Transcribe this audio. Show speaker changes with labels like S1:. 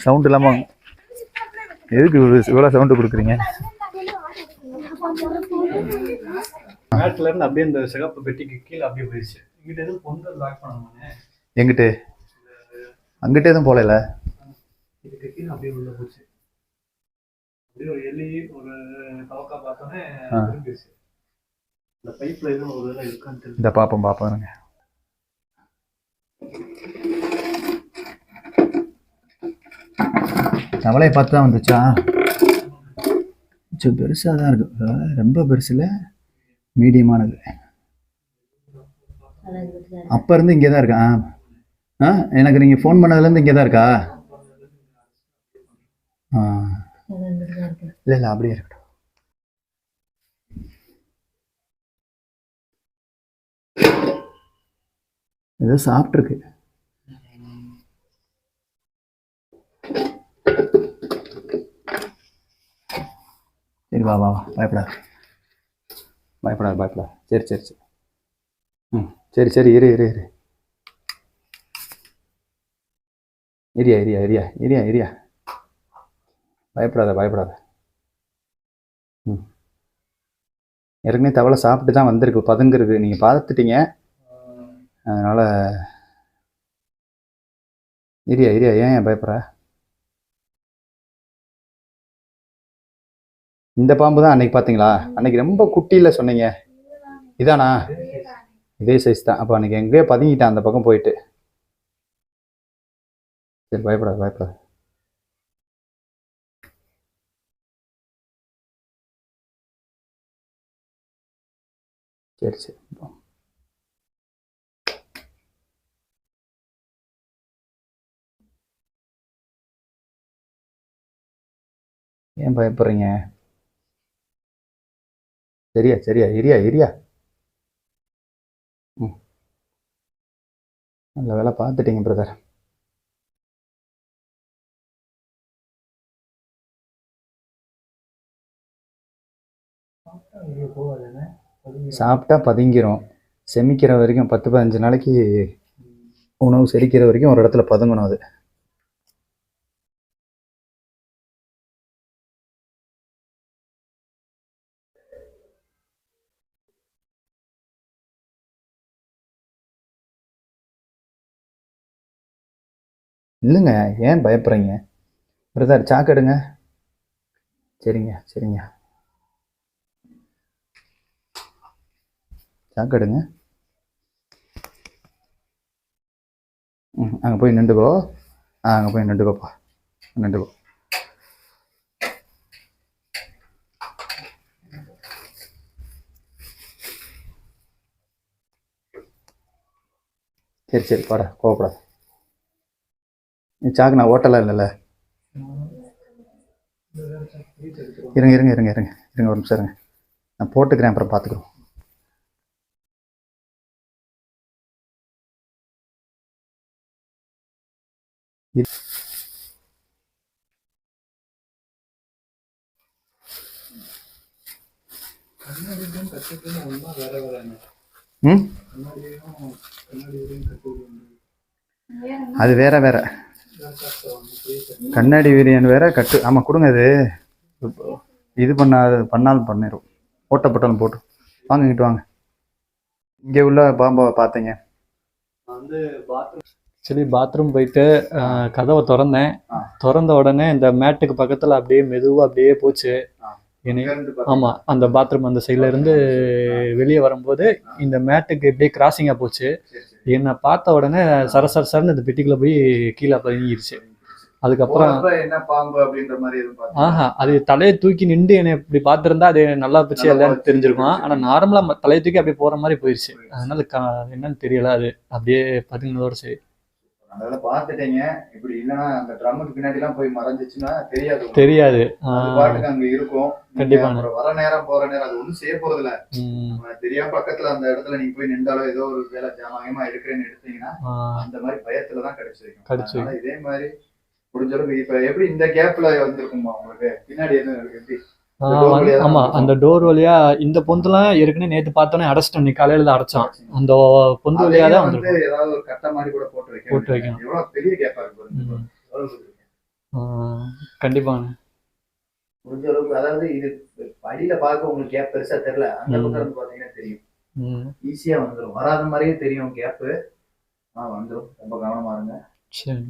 S1: Sound இல்லாம எதுக்கு இவ்வளவு சவுண்ட் கொடுக்குறீங்க?
S2: மேட்ல இருந்து அப்படியே இந்த சிகப்பு பெட்டிக்கு கீழே அப்படியே போயிடுச்சு. இங்கிட்ட எதுவும் பொங்கல் லாக் பண்ணணுமானே?
S1: எங்கிட்டு அங்கிட்ட எதுவும் போகல.
S2: இதுக்கு கீழே அப்படியே உள்ள போச்சு. அப்படியே ஒரு எலி ஒரு கவக்கா பார்த்தோன்னே திரும்பிடுச்சு. இந்த பைப்ல எதுவும் ஒரு இதெல்லாம் இருக்கான்னு
S1: இந்த பாப்போங்க. தவளையை பார்த்து தான் வந்துச்சா? பெருசாக தான் இருக்கு, ரொம்ப பெருசு இல்லை, மீடியமானது. அப்போ இருந்து இங்கே தான் இருக்கா? எனக்கு நீங்கள் ஃபோன் பண்ணதுலேருந்து இங்கே தான் இருக்கா? இல்லை அப்படியே இருக்கட்டும். ஏதோ சாப்பிட்ருக்கு. சரி வா பயப்படாது. சரி சரி இரு ஏரியா பயப்படாத. ஏற்கனவே தவளை சாப்பிட்டு தான் வந்திருக்கு, பதுங்குருக்கு, நீங்கள் பார்த்துட்டீங்க. அதனால் ஏரியா ஏன் பயப்படுற? இந்த பாம்பு தான் அன்னைக்கு பார்த்தீங்களா? அன்னைக்கு ரொம்ப குட்டியில் சொன்னீங்க, இதானா? இதே சைஸ் தான். அப்போ அன்னைக்கு எங்கேயோ பதுங்கிட்டான் அந்த பக்கம் போயிட்டு. சரி பயப்படாத. சரி ஏன் பயப்படுறீங்க? சரியா ஏரியா. நல்ல வேலை பார்த்துட்டீங்க பிரதர். சாப்பிட்டா பதுங்கிரும். செமிக்கிற வரைக்கும் 10-15 நாளைக்கு உணவு செரிக்கிற வரைக்கும் ஒரு இடத்துல பதுங்கணும். அது இல்லைங்க, ஏன் பயப்படுறீங்க பிரதர்? சாக்கு எடுங்க. சரிங்க சாக்கு எடுங்க. அங்கே போய் நின்றுக்கோ. நின்றுக்கோ. சரி பாட கோவப்படாது. சாக்கு நான் ஓட்டலாம் இல்லைல்ல. இருங்க ஒரு நிமிஷம் இருங்க, நான் போட்டுக்கிறேன், அப்புறம் பார்த்துக்குறோம். அது வேற கண்ணாடி வீரியன் வேற கட்டு. ஆமாம் கொடுங்க. இது பண்ணாலும் பண்ணிடும். ஓட்டப்பட்டாலும் போட்டு வாங்க, இங்கிட்டு வாங்க. இங்கே உள்ள பாம்பை பார்த்தீங்க?
S2: ஆக்சுவலி பாத்ரூம் போயிட்டு கதவை திறந்த உடனே இந்த மேட்டுக்கு பக்கத்தில் அப்படியே மெதுவாக அப்படியே போச்சு. ஆமாம், அந்த பாத்ரூம் அந்த சைடில் இருந்து வெளியே வரும்போது இந்த மேட்டுக்கு இப்படியே கிராசிங்காக போச்சு. என்னை பார்த்த உடனே சரசரன்னு இந்த பெட்டிக்குள்ளே போய் கீழே பதுங்கிருச்சு. அதுக்கப்புறம்
S1: என்ன பாம்பு அப்படின்ற மாதிரி
S2: அது தலையை தூக்கி நின்று என்னை இப்படி பார்த்துருந்தா அது நல்லா போச்சு எல்லாரும் தெரிஞ்சிருக்கும். ஆனால் நார்மலாக தலையை தூக்கி அப்படியே போகிற மாதிரி போயிடுச்சு. அதனால என்னன்னு தெரியல, அது அப்படியே பதுங்கினதோட சரி.
S1: அதெல்லாம் பார்த்துட்டீங்க. இப்படி இல்லைன்னா அந்த ட்ரம்முக்கு பின்னாடி எல்லாம் போய் மறைஞ்சிச்சுன்னா தெரியாது உங்களுக்கு.
S2: தெரியாது.
S1: அது பாட்டுக்கு அங்க இருக்கும். நீங்க
S2: கண்டிப்பாண்ணே.
S1: அப்புறம் வர நேரம் போற நேரம் அது ஒண்ணும் செய்ய போறது இல்ல.
S2: ம்.
S1: நம்ம தெரியாம பக்கத்துல அந்த இடத்துல நீங்க போய் நின்றாலோ ஏதோ ஒரு வேலை ஜாமாயமா எடுக்கிறேன்னு எடுத்தீங்கன்னா
S2: ஆ,
S1: அந்த மாதிரி பயத்துலதான் கடிச்சு வைக்கும்.
S2: கடிச்சு
S1: அதனால இதே மாதிரி முடிஞ்ச அளவுக்கு இப்ப எப்படி இந்த கேப்ல வந்திருக்குமா உங்களுக்கு பின்னாடி எதுவும் இருக்கு எப்படி
S2: ஆ,
S1: இந்த door வழியா தான்
S2: ஆமா
S1: வந்திருக்கும்.
S2: அந்த டோர் வழியா இந்த பொந்துலாம் ஏற்கனவே நேத்து பார்த்தோன்னே அடைச்சிட்டோம். நீ காலையில தான் அடைச்சான். அந்த பொந்து வழியா
S1: அதையும்
S2: தான்
S1: வந்து
S2: வந்திருக்கும்.
S1: ஏதாவது ஒரு கட்ட மாதிரி கூட போட்டு வைக்க
S2: போட்டு
S1: வேண்டியது.
S2: வைக்கணும்.
S1: எவ்வளவு பெரிய கேப்பா இருக்கு பாருங்க.
S2: ம்.
S1: எவ்வளவு பெரிய gap.
S2: ஆ, கண்டிப்பாண்ணே.
S1: முடிஞ்ச அளவுக்கு அதாவது இது படியில பார்க்க உங்களுக்கு கேப் பெருசா தெரியல. அந்த
S2: ம்.
S1: பக்கம் இருந்து பாத்தீங்கன்னா தெரியும்.
S2: ம்.
S1: ஈஸியா வந்துடும். வராத மாதிரியே தெரியும் கேப். வந்துடும். ரொம்ப கவனமா இருங்க.
S2: சரி.